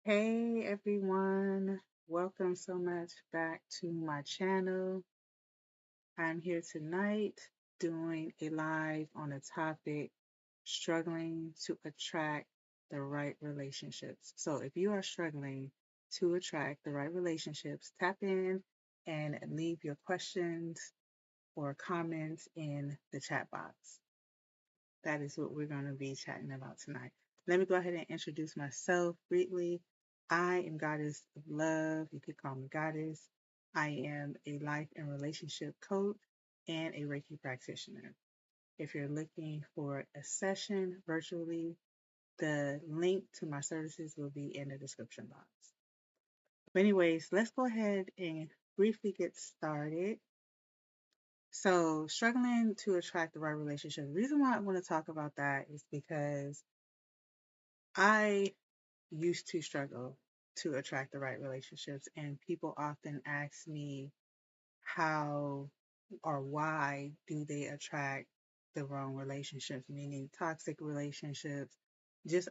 Hey everyone, welcome so much back to my channel. I'm here tonight doing a live on a topic struggling to attract the right relationships. So if you are struggling to attract the right relationships, tap in and leave your questions or comments in the chat box. That is what we're going to be chatting about tonight. Let me go ahead and introduce myself briefly. I am Goddess of Love. You could call me Goddess. I am a life and relationship coach and a Reiki practitioner. If you're looking for a session virtually, the link to my services will be in the description box. But anyways, let's go ahead and briefly get started. So, struggling to attract the right relationship. The reason why I want to talk about that is because I used to struggle to attract the right relationships, and people often ask me how or why do they attract the wrong relationships, meaning toxic relationships, just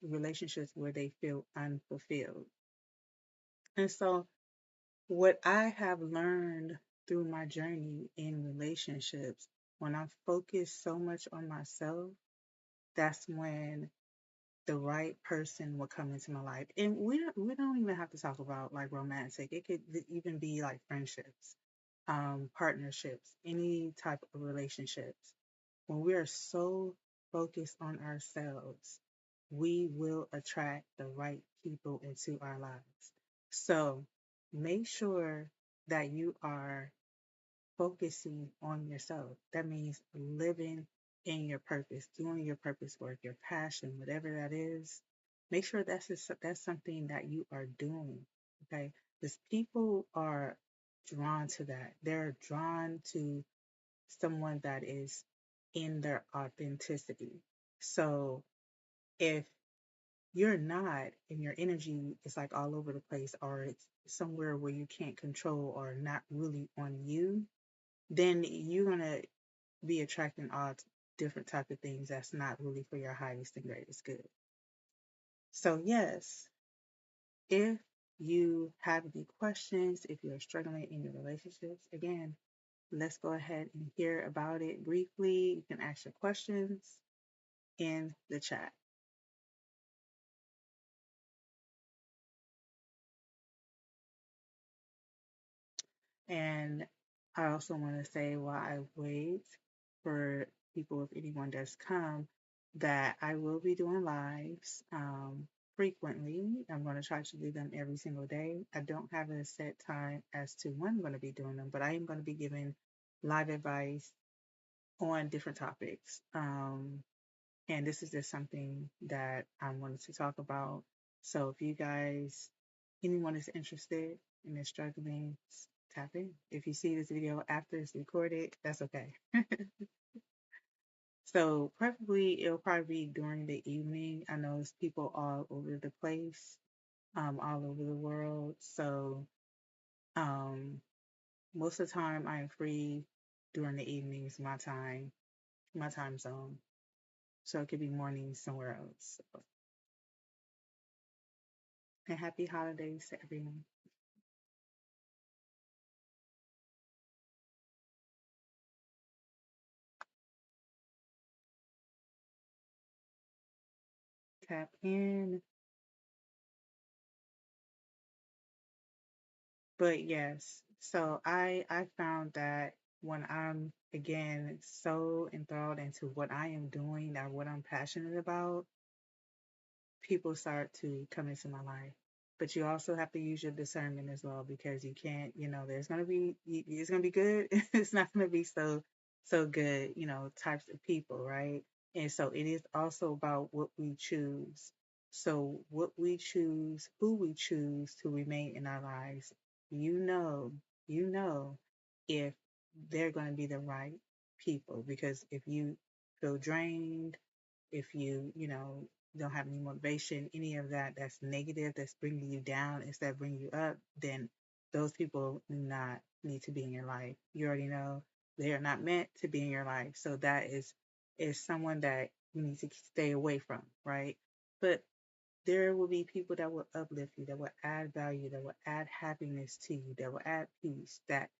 relationships where they feel unfulfilled. And so, what I have learned through my journey in relationships, when I focus so much on myself, that's when the right person will come into my life. And we don't even have to talk about like romantic. It could even be like friendships, partnerships, any type of relationships. When we are so focused on ourselves, we will attract the right people into our lives. So make sure that you are focusing on yourself. That means living in your purpose, doing your purpose work, your passion, whatever that is. Make sure that's something that you are doing. Okay, because people are drawn to that. They're drawn to someone that is in their authenticity. So if you're not and your energy is like all over the place, or it's somewhere where you can't control or not really on you, then you're gonna be attracting all different type of things that's not really for your highest and greatest good. So yes, if you have any questions, if you're struggling in your relationships, again, let's go ahead and hear about it briefly. You can ask your questions in the chat. And I also want to say while I wait for people, if anyone does come, that I will be doing lives frequently. I'm going to try to do them every single day. I don't have a set time as to when I'm going to be doing them, but I am going to be giving live advice on different topics. And this is just something that I wanted to talk about. So if you guys, anyone is interested and is struggling, tap in. If you see this video after it's recorded, that's okay. So preferably it'll probably be during the evening. I know it's people all over the place, all over the world. So um, most of the time I am free during the evenings, my time zone. So it could be morning somewhere else. So, and happy holidays to everyone. Tap in. But yes, so I found that when I'm again so enthralled into what I am doing or what I'm passionate about, people start to come into my life. But you also have to use your discernment as well, because you can't, there's gonna be it's gonna be good. It's not gonna be so good, types of people, right? And so it is also about what we choose. So what we choose, who we choose to remain in our lives, you know, you know if they're going to be the right people. Because if you feel drained, if you don't have any motivation, any of that that's negative, that's bringing you down instead of bringing you up, then those people do not need to be in your life. You already know they are not meant to be in your life. So that is someone that you need to stay away from, right? But there will be people that will uplift you, that will add value, that will add happiness to you, that will add peace, that,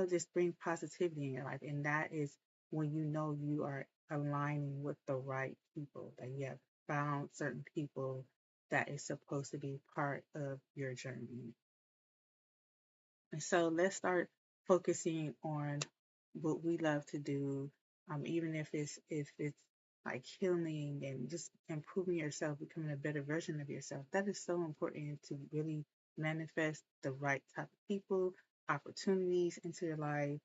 just bring positivity in your life. And that is when you know you are aligning with the right people, that you have found certain people that is supposed to be part of your journey. And so let's start focusing on what we love to do, even if it's like healing and just improving yourself, becoming a better version of yourself. That is so important to really manifest the right type of people, opportunities into your life.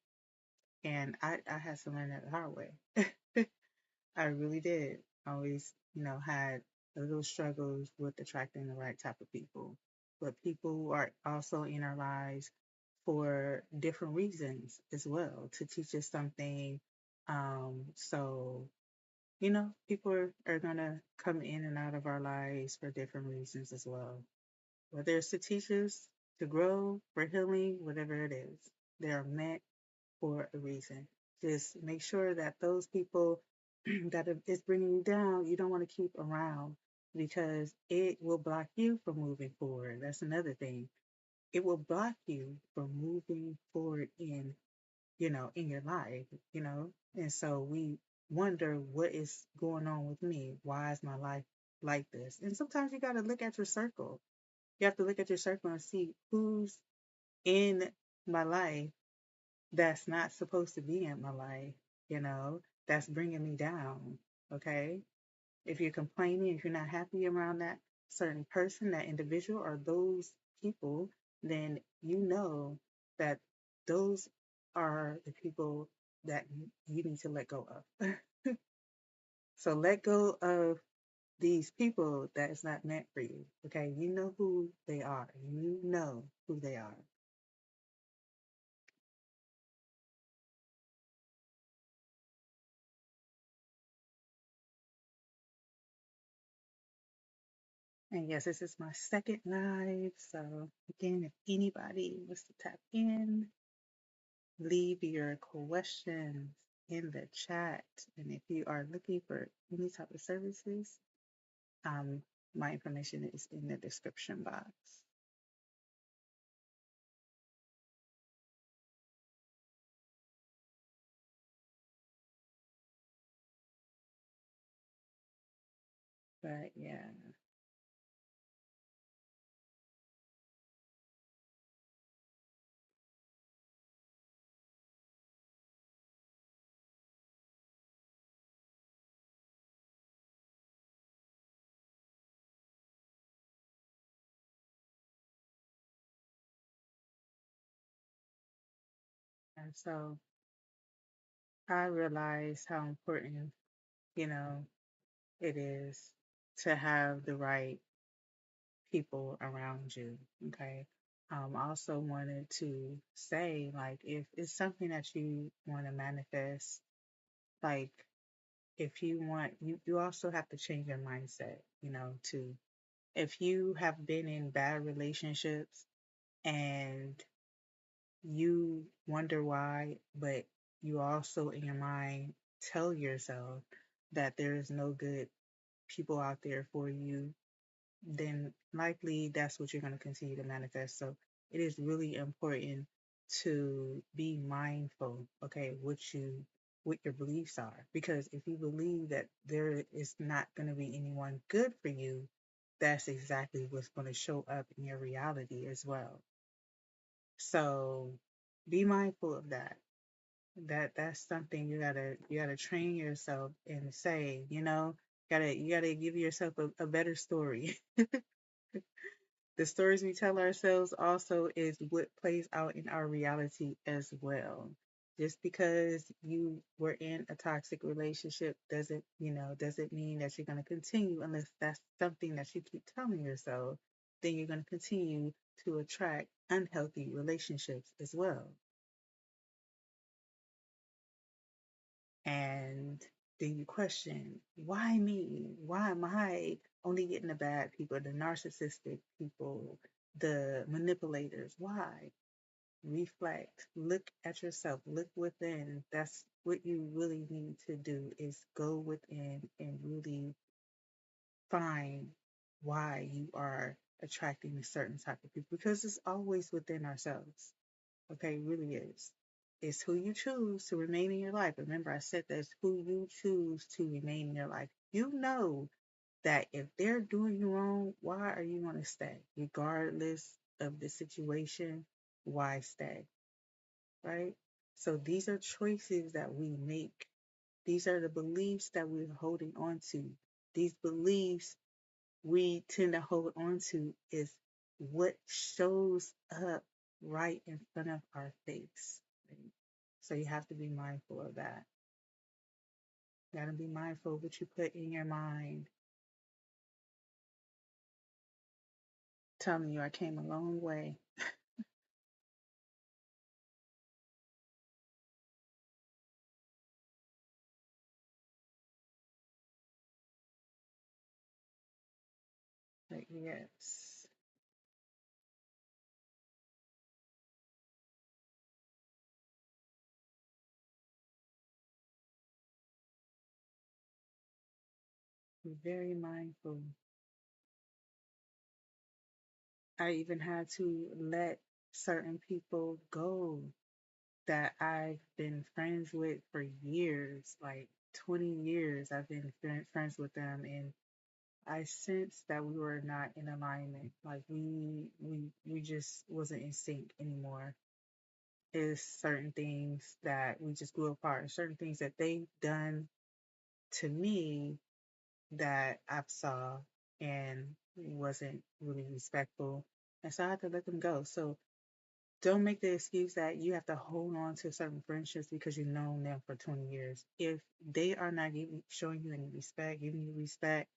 And I had to learn that the hard way. I really did. I always, had a little struggles with attracting the right type of people. But people who are also in our lives for different reasons as well, to teach us something. So, people are going to come in and out of our lives for different reasons as well. Whether it's to teach us, to grow, for healing, whatever it is, they are meant for a reason. Just make sure that those people that is bringing you down, you don't want to keep around, because it will block you from moving forward. That's another thing. It will block you from moving forward in your life, And so we wonder, what is going on with me? Why is my life like this? And sometimes you got to look at your circle. You have to look at your circle and see who's in my life that's not supposed to be in my life, that's bringing me down. Okay. If you're complaining, if you're not happy around that certain person, that individual, or those people, then you know that those are the people that you need to let go of. So let go of these people that is not meant for you. Okay. You know who they are. You know who they are. And yes, this is my second live. So again, if anybody wants to tap in, leave your questions in the chat. And if you are looking for any type of services, um, my information is in the description box. But yeah, and so I realize how important, you know, it is to have the right people around you. Okay. I also wanted to say, like, if it's something that you want to manifest, like, if you want, you also have to change your mindset, to, if you have been in bad relationships and you wonder why, but you also in your mind tell yourself that there is no good people out there for you, then likely that's what you're going to continue to manifest. So it is really important to be mindful, okay, what your beliefs are. Because if you believe that there is not going to be anyone good for you, that's exactly what's going to show up in your reality as well. So be mindful of that. That's something you gotta train yourself and say, you gotta give yourself a better story. The stories we tell ourselves also is what plays out in our reality as well. Just because you were in a toxic relationship doesn't mean that you're going to continue, unless that's something that you keep telling yourself. Then you're going to continue to attract unhealthy relationships as well. And then you question, why me? Why am I only getting the bad people, the narcissistic people, the manipulators? Why? Reflect, look at yourself, look within. That's what you really need to do, is go within and really find why you are attracting a certain type of people, because it's always within ourselves. Okay, it really is. It's who you choose to remain in your life. Remember, I said that's who you choose to remain in your life. You know that if they're doing you wrong, why are you going to stay? Regardless of the situation, why stay? Right? So these are choices that we make. These are the beliefs that we're holding on to. These beliefs we tend to hold on to is what shows up right in front of our face. Right? So you have to be mindful of that. You gotta be mindful of what you put in your mind. Telling you I came a long way. But yes, be very mindful. I even had to let certain people go that I've been friends with for years, like 20 years. I've been friends with them, and I sensed that we were not in alignment. Like we just wasn't in sync anymore. Is certain things that we just grew apart, certain things that they done to me that I saw and wasn't really respectful. And so I had to let them go. So don't make the excuse that you have to hold on to certain friendships because you've known them for 20 years. If they are not showing you any respect, giving you respect,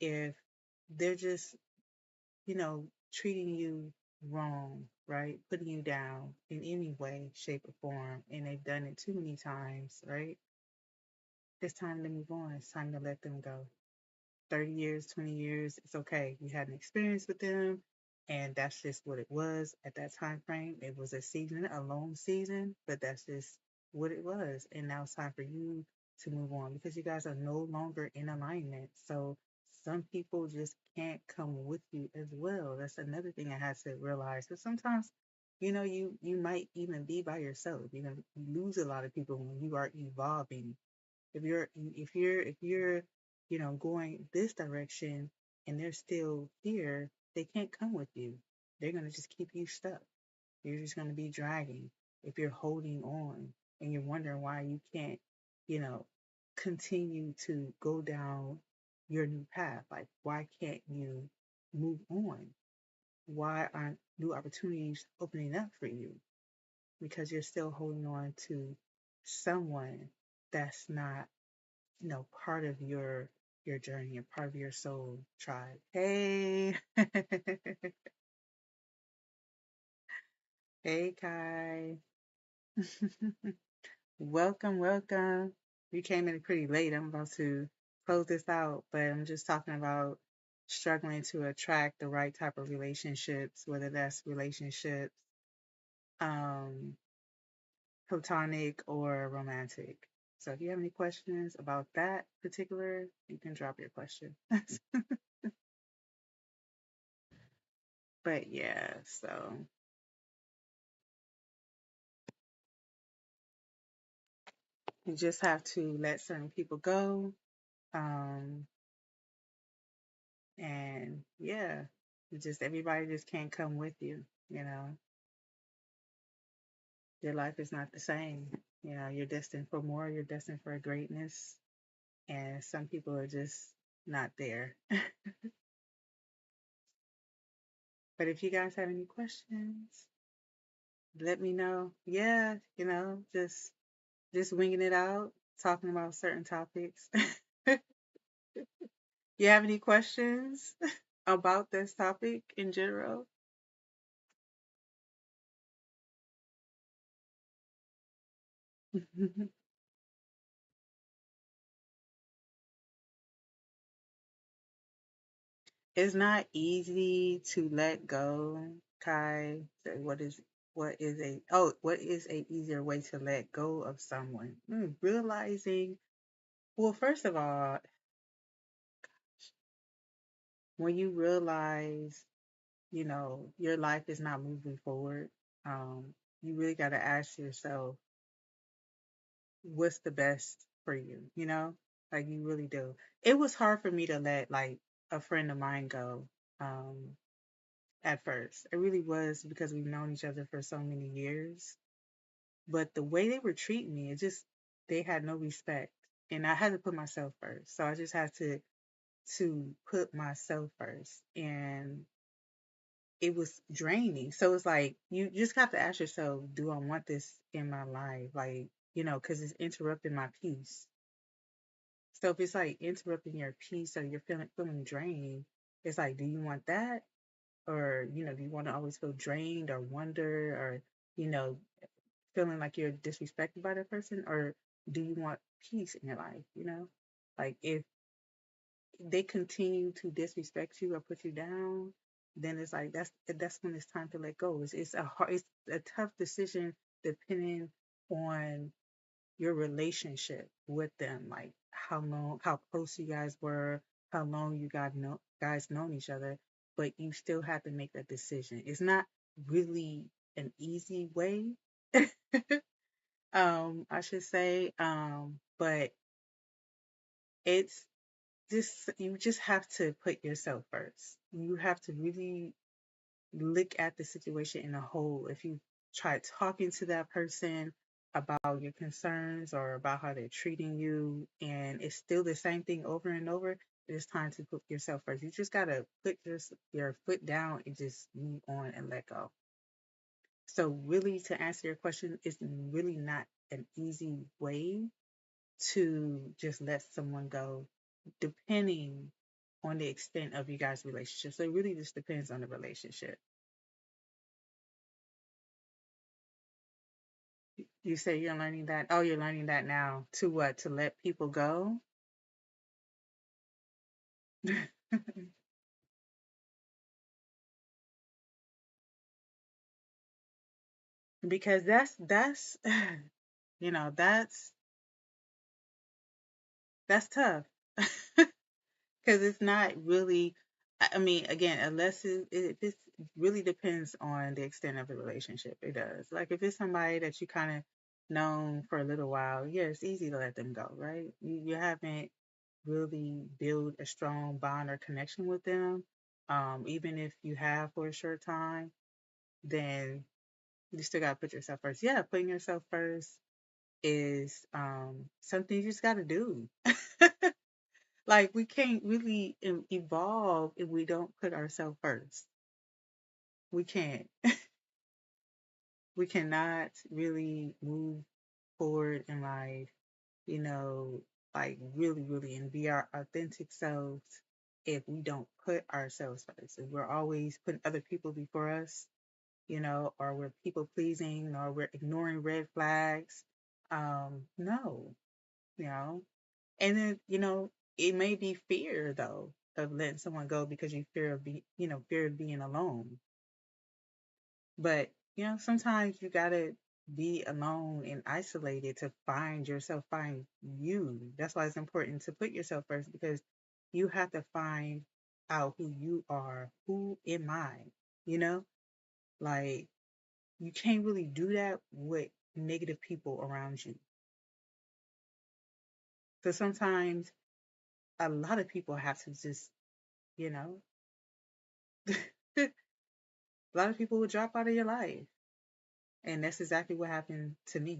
if they're just, treating you wrong, right? Putting you down in any way, shape, or form, and they've done it too many times, right? It's time to move on. It's time to let them go. 30 years, 20 years, it's okay. You had an experience with them, and that's just what it was at that time frame. It was a season, a long season, but that's just what it was. And now it's time for you to move on because you guys are no longer in alignment. So some people just can't come with you as well. That's another thing I had to realize. Because sometimes, you might even be by yourself. You're gonna lose a lot of people when you are evolving. If you're going this direction and they're still here, they can't come with you. They're going to just keep you stuck. You're just going to be dragging if you're holding on and you're wondering why you can't, you know continue to go down your new path. Like, why can't you move on? Why aren't new opportunities opening up for you? Because you're still holding on to someone that's not, part of your journey and part of your soul tribe. Hey, hey, Kai. Welcome, welcome. You came in pretty late. I'm about to close this out, but I'm just talking about struggling to attract the right type of relationships, whether that's relationships, um, platonic or romantic. So if you have any questions about that particular, you can drop your question. But yeah, so you just have to let certain people go. Um, and yeah, everybody just can't come with you, you know. Your life is not the same. You're destined for more, you're destined for greatness, and some people are just not there. But if you guys have any questions, let me know. Yeah, just winging it out, talking about certain topics. You have any questions about this topic in general? It's not easy to let go, Kai. So what is a easier way to let go of someone? Realizing, well, first of all, when you realize, your life is not moving forward, you really got to ask yourself, what's the best for you, Like you really do. It was hard for me to let like a friend of mine go at first. It really was because we've known each other for so many years. But the way they were treating me, they had no respect. And I had to put myself first. So I just had to put myself first. And it was draining. So it's like you just have to ask yourself, do I want this in my life? Like, because it's interrupting my peace. So if it's like interrupting your peace or you're feeling drained, it's like, do you want that? Or, do you want to always feel drained or wonder or, you know, feeling like you're disrespected by that person? Or do you want peace in your life? Like if they continue to disrespect you or put you down, then it's like that's when it's time to let go. It's a tough decision depending on your relationship with them, like how close you guys were, how long you guys known each other, but you still have to make that decision. It's not really an easy way, I should say, but it's you just have to put yourself first. You have to really look at the situation in a whole. If you try talking to that person about your concerns or about how they're treating you, and it's still the same thing over and over, it's time to put yourself first. You just gotta put your foot down and just move on and let go. So really, to answer your question, it's really not an easy way to just let someone go, depending on the extent of you guys' relationship. So it really just depends on the relationship. You say you're learning that. Oh, you're learning that now. To what? To let people go? Because that's you know, that's tough. Because it's not really, I mean, again, unless it really depends on the extent of the relationship. It does. Like if it's somebody that you kind of known for a little while, yeah, it's easy to let them go, right? You haven't really build a strong bond or connection with them. Even if you have for a short time, then you still gotta put yourself first. Yeah, putting yourself first is something you just gotta do. Like we can't really evolve if we don't put ourselves first. We can't. We cannot really move forward in life, you know, like really, really, and be our authentic selves if we don't put ourselves first. If we're always putting other people before us, or we're people pleasing, or we're ignoring red flags. No, you know, and then, it may be fear though of letting someone go because you fear of being alone. But, sometimes you gotta be alone and isolated to find yourself, find you. That's why it's important to put yourself first, because you have to find out who you are. Who am I? You know, like you can't really do that with negative people around you. So sometimes a lot of people have to just, you know, a lot of people will drop out of your life. And that's exactly what happened to me.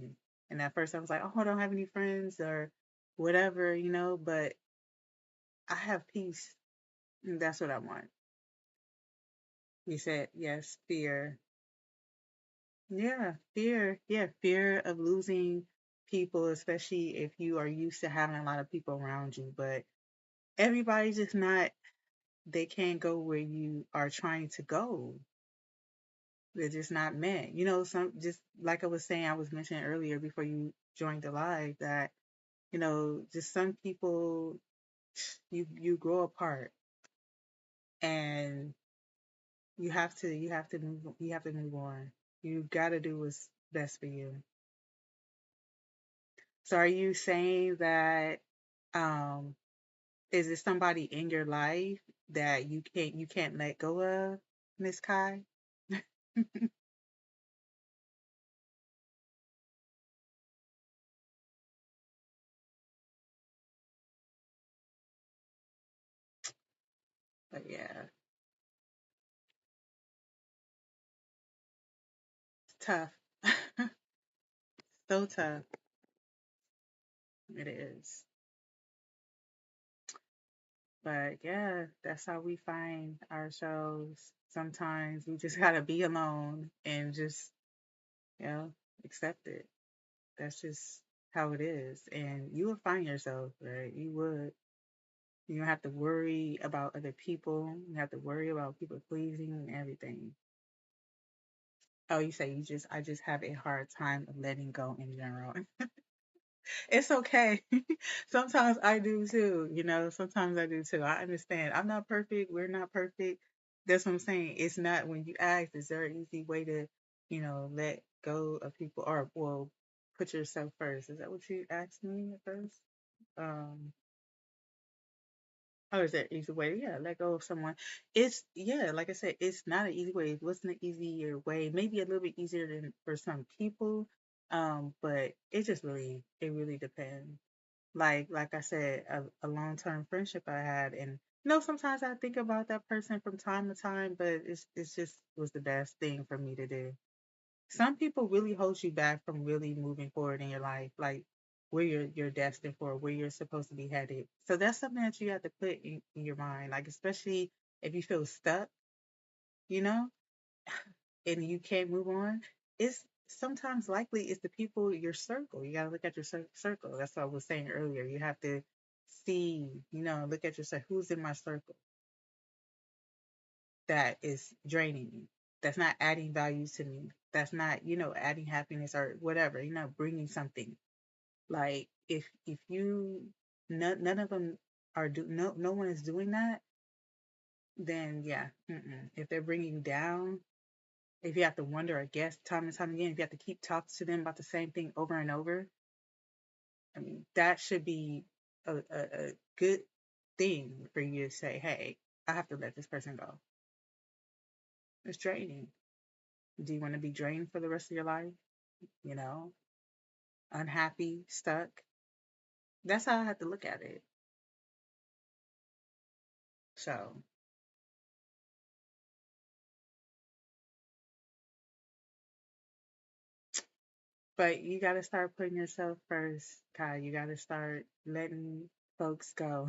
And at first I was like, oh, I don't have any friends or whatever, but I have peace. And that's what I want. You said, yes, fear. Yeah, fear. Yeah, fear of losing people, especially if you are used to having a lot of people around you. But everybody's just not, they can't go where you are trying to go. They're just not meant. Some, just like I was saying, I was mentioning earlier before you joined the live, that just some people, you grow apart, and you have to move on. You got to do what's best for you. So are you saying that, um Is it somebody in your life that you can't let go of, Miss Kai? But yeah, it's tough. So tough. It is. But yeah, that's how we find ourselves. Sometimes we just gotta be alone and just, you know, accept it. That's just how it is. And you will find yourself, right? You would. You don't have to worry about other people. You have to worry about people pleasing and everything. Oh, you say I just have a hard time of letting go in general. It's okay. Sometimes I do too, sometimes I do too. I understand. I'm not perfect. We're not perfect. That's what I'm saying. It's not when you ask, is there an easy way to, let go of people or, well, put yourself first? Is that what you asked me at first? Um, Oh, is there an easy way? Yeah, let go of someone. Yeah, like I said, it's not an easy way. It wasn't an easier way. Maybe a little bit easier than for some people. But it really depends. Like I said, a long term friendship I had, and sometimes I think about that person from time to time, but it's just was the best thing for me to do. Some people really hold you back from really moving forward in your life, like where you're destined for, where you're supposed to be headed. So that's something that you have to put in your mind, like especially if you feel stuck, you know, and you can't move on. It's sometimes likely it's the people your circle. You gotta look at your circle. That's what I was saying earlier. You have to see, look at yourself. Who's in my circle that is draining me? That's not adding value to me. That's not, adding happiness or whatever. Bringing something. Like if you none of them are no one is doing that, then yeah, if they're bringing you down, if you have to wonder, I guess, time and time again, if you have to keep talking to them about the same thing over and over, I mean, that should be a good thing for you to say, hey, I have to let this person go. It's draining. Do you want to be drained for the rest of your life? You know, unhappy, stuck? That's how I have to look at it. So, but you got to start putting yourself first, Kai. You got to start letting folks go.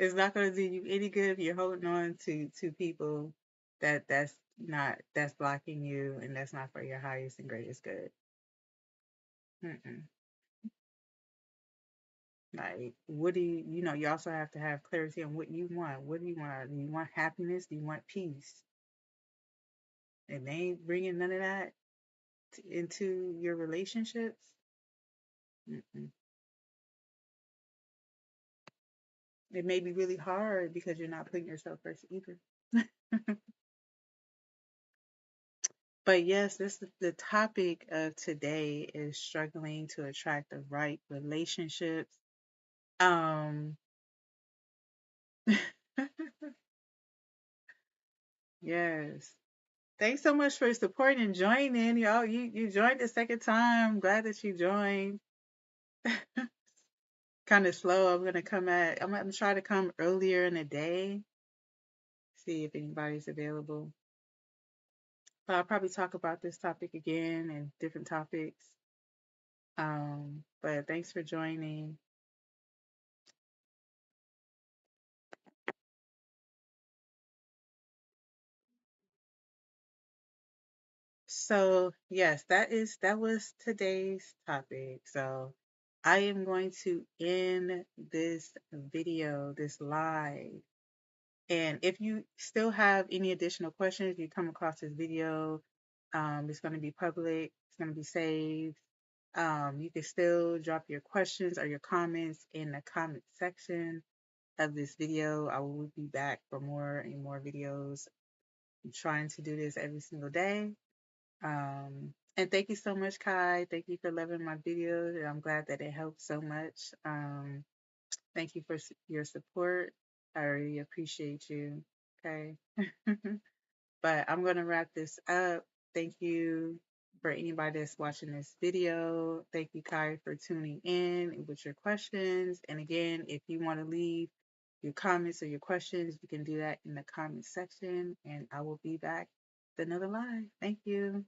It's not going to do you any good if you're holding on to people that's blocking you and that's not for your highest and greatest good. Mm-mm. Like, what do you also have to have clarity on what you want. What do you want? Do you want happiness? Do you want peace? And they ain't bringing none of that into your relationships. Mm-mm. It may be really hard because you're not putting yourself first either. But yes, this is the topic of today is struggling to attract the right relationships. Um, yes. Thanks so much for supporting and joining. You joined the second time. Glad that you joined. Kind of slow. I'm gonna try to come earlier in the day. See if anybody's available. But I'll probably talk about this topic again and different topics. But thanks for joining. So yes, that was today's topic. So I am going to end this video, this live. And if you still have any additional questions, you come across this video, it's going to be public, it's going to be saved. You can still drop your questions or your comments in the comment section of this video. I will be back for more and more videos. I'm trying to do this every single day. And thank you so much, Kai. Thank you for loving my videos. And I'm glad that it helped so much. Thank you for your support. I really appreciate you. Okay. But I'm going to wrap this up. Thank you for anybody that's watching this video. Thank you, Kai, for tuning in with your questions. And again, if you want to leave your comments or your questions, you can do that in the comment section. And I will be back with another live. Thank you.